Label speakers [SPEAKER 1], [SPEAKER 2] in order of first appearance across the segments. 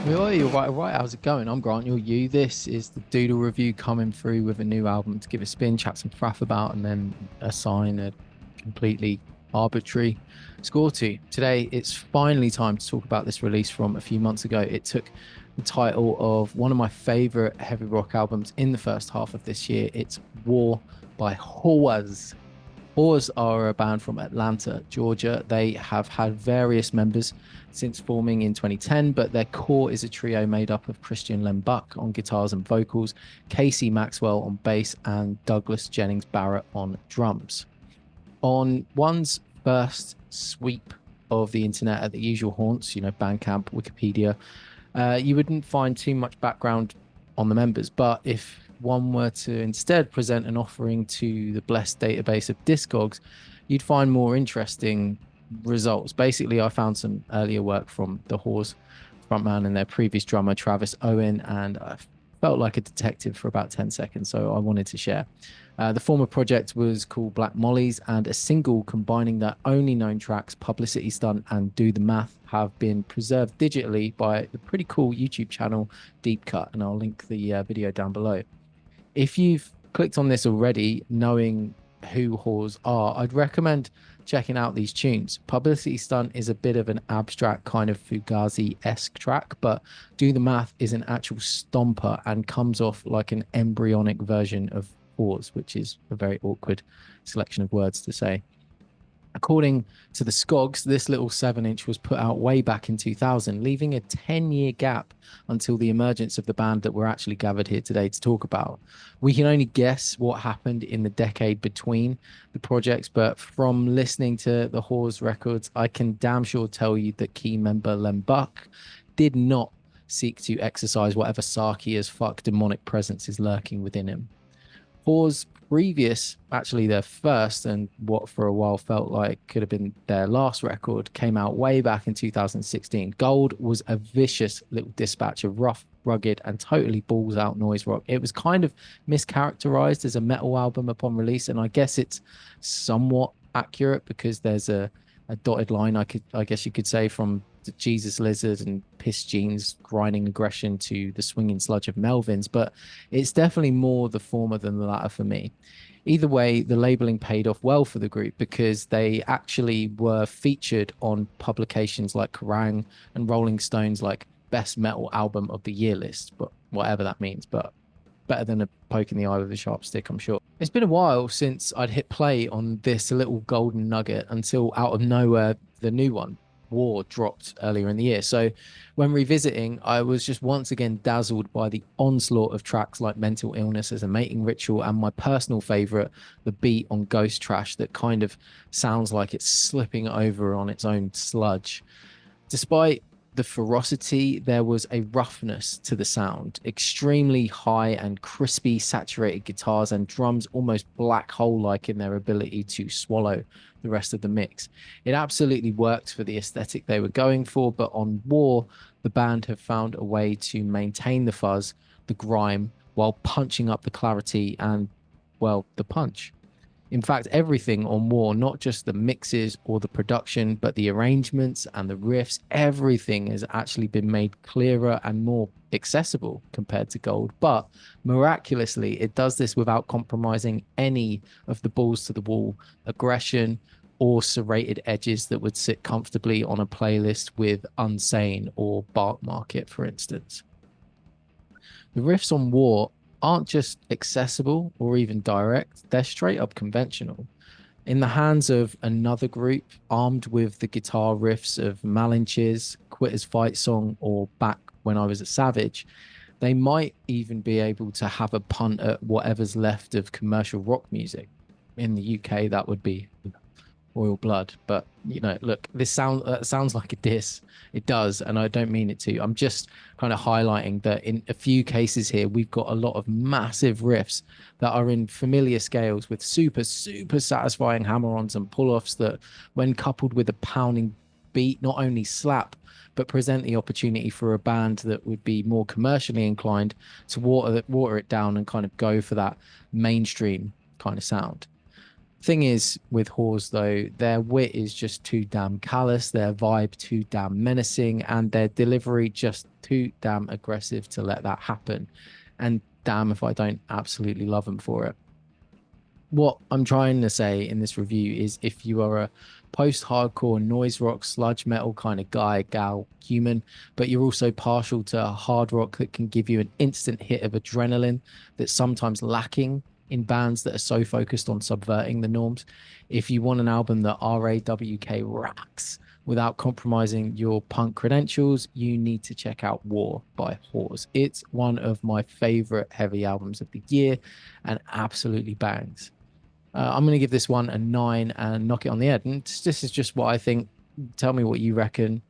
[SPEAKER 1] Well, you're right, right. How's it going? I'm Grant. You're you. This is the Doodle Review coming through with a new album to give a spin, chat some faff about, and then assign a completely arbitrary score to. Today, it's finally time to talk about this release from a few months ago. It took the title of one of my favorite heavy rock albums in the first half of this year. It's War by Hawaz. Oars are a band from Atlanta, Georgia. They have had various members since forming in 2010, but their core is a trio made up of Christian Lembuck on guitars and vocals, Casey Maxwell on bass, and Douglas Jennings Barrett on drums. On one's first sweep of the internet at the usual haunts, Bandcamp, Wikipedia, you wouldn't find too much background on the members. But if one were to instead present an offering to the blessed database of Discogs, you'd find more interesting results. Basically, I found some earlier work from the Whores frontman and their previous drummer, Travis Owen, and I felt like a detective for about 10 seconds, so I wanted to share. The former project was called Black Mollies, and a single combining their only known tracks, Publicity Stunt and Do the Math, have been preserved digitally by the pretty cool YouTube channel Deep Cut, and I'll link the video down below. If you've clicked on this already, knowing who Whores are, I'd recommend checking out these tunes. Publicity Stunt is a bit of an abstract kind of Fugazi-esque track, but Do the Math is an actual stomper and comes off like an embryonic version of Whores, which is a very awkward selection of words to say. According to the Skogs, this little 7-inch was put out way back in 2000, leaving a 10-year gap until the emergence of the band that we're actually gathered here today to talk about. We can only guess what happened in the decade between the projects, but from listening to the Whores records, I can damn sure tell you that key member Lem Buck did not seek to exercise whatever sarky as fuck demonic presence is lurking within him. Whores previous, actually their first, and what for a while felt like could have been their last record, came out way back in 2016. Gold was a vicious little dispatch of rough, rugged, and totally balls out noise rock. It was kind of mischaracterized as a metal album upon release, and I guess it's somewhat accurate because there's a dotted line, I guess you could say, from the Jesus Lizard and Piss Jeans grinding aggression to the swinging sludge of Melvins, but it's definitely more the former than the latter for me. Either way, the labeling paid off well for the group because they actually were featured on publications like Kerrang and Rolling Stone's like best metal album of the year list, but whatever that means. But better than a poke in the eye with a sharp stick, I'm sure. It's been a while since I'd hit play on this little golden nugget until out of nowhere, the new one, War, dropped earlier in the year. So when revisiting, I was just once again dazzled by the onslaught of tracks like Mental Illness as a Mating Ritual and my personal favorite, the beat on Ghost Trash that kind of sounds like it's slipping over on its own sludge. Despite the ferocity, there was a roughness to the sound, extremely high and crispy, saturated guitars and drums, almost black hole like in their ability to swallow the rest of the mix. It absolutely worked for the aesthetic they were going for, but on War, the band have found a way to maintain the fuzz, the grime, while punching up the clarity and, well, the punch. In fact, everything on War, not just the mixes or the production, but the arrangements and the riffs, everything has actually been made clearer and more accessible compared to Gold. But miraculously, it does this without compromising any of the balls to the wall aggression or serrated edges that would sit comfortably on a playlist with Unsane or Bark Market, for instance. The riffs on War aren't just accessible or even direct, they're straight up conventional. In the hands of another group, armed with the guitar riffs of Malinches, Quitter's Fight Song, or Back When I Was a Savage, they might even be able to have a punt at whatever's left of commercial rock music. In the UK, that would be Royal Blood. But look, this sounds like a diss. It does, and I don't mean it to. I'm just kind of highlighting that in a few cases here, we've got a lot of massive riffs that are in familiar scales with super, super satisfying hammer-ons and pull-offs that, when coupled with a pounding beat, not only slap, but present the opportunity for a band that would be more commercially inclined to water it down and kind of go for that mainstream kind of sound. Thing is with whores though, their wit is just too damn callous, their vibe too damn menacing, and their delivery just too damn aggressive to let that happen. And damn if I don't absolutely love them for it. What I'm trying to say in this review is if you are a post-hardcore noise rock, sludge metal kind of guy, gal, human, but you're also partial to hard rock that can give you an instant hit of adrenaline that's sometimes lacking in bands that are so focused on subverting the norms. If you want an album that RAWK racks without compromising your punk credentials, you need to check out War by Whores. It's one of my favorite heavy albums of the year and absolutely bangs. I'm going to give this one a 9 and knock it on the head. And this is just what I think. Tell me what you reckon.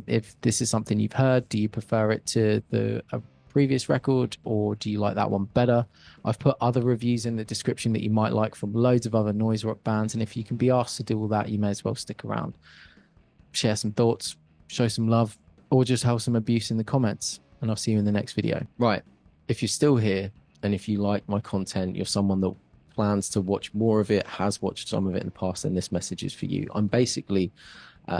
[SPEAKER 1] If this is something you've heard, do you prefer it to the previous record, or do you like that one better? I've put other reviews in the description that you might like from loads of other noise rock bands. And if you can be asked to do all that, you may as well stick around. Share some thoughts, show some love, or just have some abuse in the comments. And I'll see you in the next video. Right. If you're still here and if you like my content, you're someone that plans to watch more of it, has watched some of it in the past, then this message is for you. I'm basically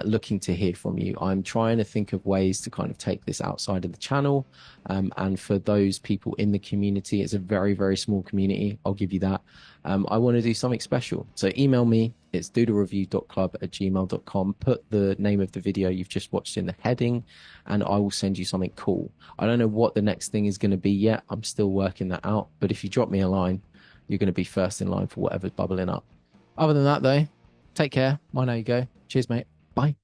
[SPEAKER 1] looking to hear from you. I'm trying to think of ways to kind of take this outside of the channel. And for those people in the community, it's a very, very small community. I'll give you that. I want to do something special. So email me. It's doodlereview.club@gmail.com. Put the name of the video you've just watched in the heading, and I will send you something cool. I don't know what the next thing is going to be yet. I'm still working that out. But if you drop me a line, you're going to be first in line for whatever's bubbling up. Other than that, though, take care. I know you go. Cheers, mate. Bye.